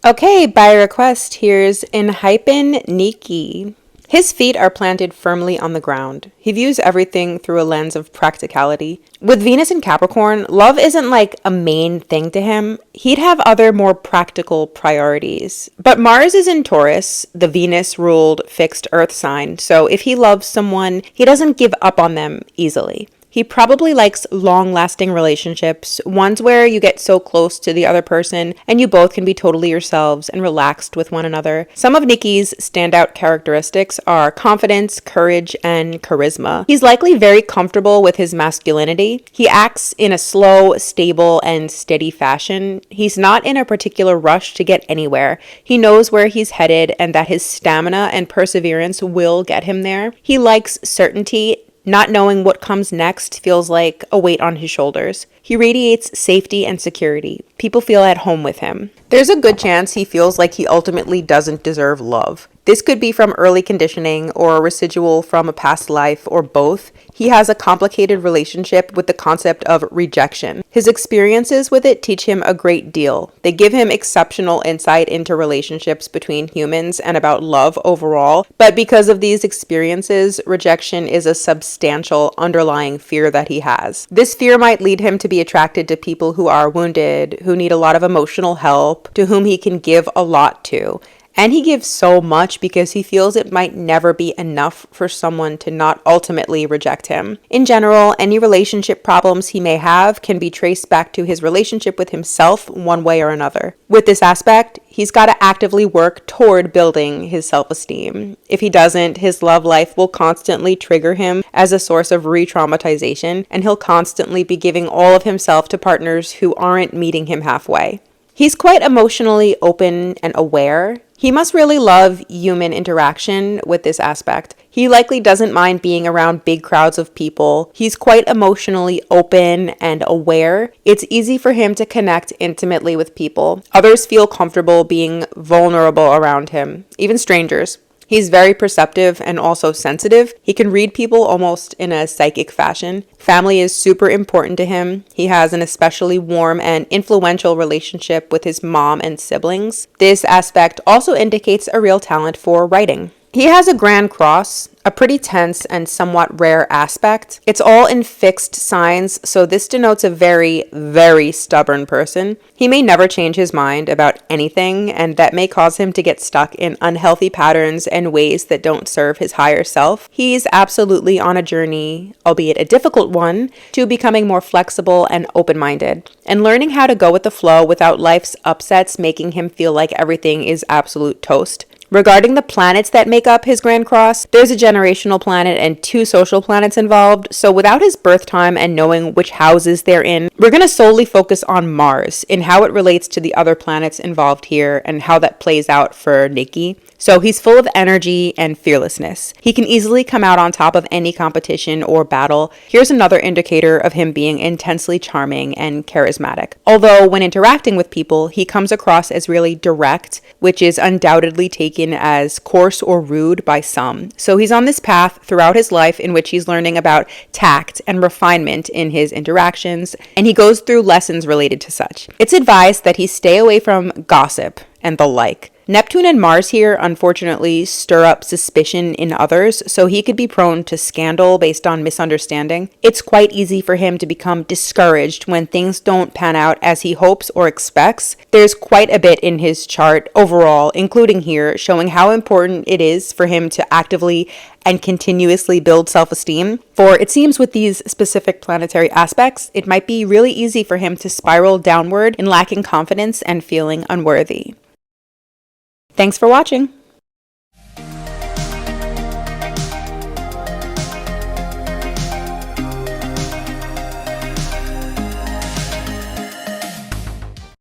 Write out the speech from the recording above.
Okay, by request, here's enhypen Niki. His feet are planted firmly on the ground. He views everything through a lens of practicality. With Venus in Capricorn, love isn't like a main thing to him. He'd have other more practical priorities. But Mars is in Taurus, the Venus-ruled fixed Earth sign, so if he loves someone, he doesn't give up on them easily. He probably likes long-lasting relationships, ones where you get so close to the other person and you both can be totally yourselves and relaxed with one another. Some of Niki's standout characteristics are confidence, courage, and charisma. He's likely very comfortable with his masculinity. He acts in a slow, stable, and steady fashion. He's not in a particular rush to get anywhere. He knows where he's headed and that his stamina and perseverance will get him there. He likes certainty. Not knowing what comes next feels like a weight on his shoulders. He radiates safety and security. People feel at home with him. There's a good chance he feels like he ultimately doesn't deserve love. This could be from early conditioning or a residual from a past life or both. He has a complicated relationship with the concept of rejection. His experiences with it teach him a great deal. They give him exceptional insight into relationships between humans and about love overall. But because of these experiences, rejection is a substantial underlying fear that he has. This fear might lead him to be attracted to people who are wounded, who need a lot of emotional help, to whom he can give a lot to. And he gives so much because he feels it might never be enough for someone to not ultimately reject him. In general, any relationship problems he may have can be traced back to his relationship with himself one way or another. With this aspect, he's got to actively work toward building his self-esteem. If he doesn't, his love life will constantly trigger him as a source of re-traumatization, and he'll constantly be giving all of himself to partners who aren't meeting him halfway. He's quite emotionally open and aware. He must really love human interaction with this aspect. He likely doesn't mind being around big crowds of people. He's quite emotionally open and aware. It's easy for him to connect intimately with people. Others feel comfortable being vulnerable around him, even strangers. He's very perceptive and also sensitive. He can read people almost in a psychic fashion. Family is super important to him. He has an especially warm and influential relationship with his mom and siblings. This aspect also indicates a real talent for writing. He has a grand cross, a pretty tense and somewhat rare aspect. It's all in fixed signs, so this denotes a very, very stubborn person. He may never change his mind about anything, and that may cause him to get stuck in unhealthy patterns and ways that don't serve his higher self. He's absolutely on a journey, albeit a difficult one, to becoming more flexible and open-minded, and learning how to go with the flow without life's upsets making him feel like everything is absolute toast. Regarding the planets that make up his Grand Cross, there's a generational planet and 2 social planets involved, so without his birth time and knowing which houses they're in, we're going to solely focus on Mars and how it relates to the other planets involved here and how that plays out for Niki. So he's full of energy and fearlessness. He can easily come out on top of any competition or battle. Here's another indicator of him being intensely charming and charismatic. Although when interacting with people, he comes across as really direct, which is undoubtedly taken as coarse or rude by some. So he's on this path throughout his life in which he's learning about tact and refinement in his interactions, and he goes through lessons related to such. It's advised that he stay away from gossip and the like. Neptune and Mars here, unfortunately, stir up suspicion in others, so he could be prone to scandal based on misunderstanding. It's quite easy for him to become discouraged when things don't pan out as he hopes or expects. There's quite a bit in his chart overall, including here, showing how important it is for him to actively and continuously build self-esteem. For it seems with these specific planetary aspects, it might be really easy for him to spiral downward in lacking confidence and feeling unworthy. Thanks for watching.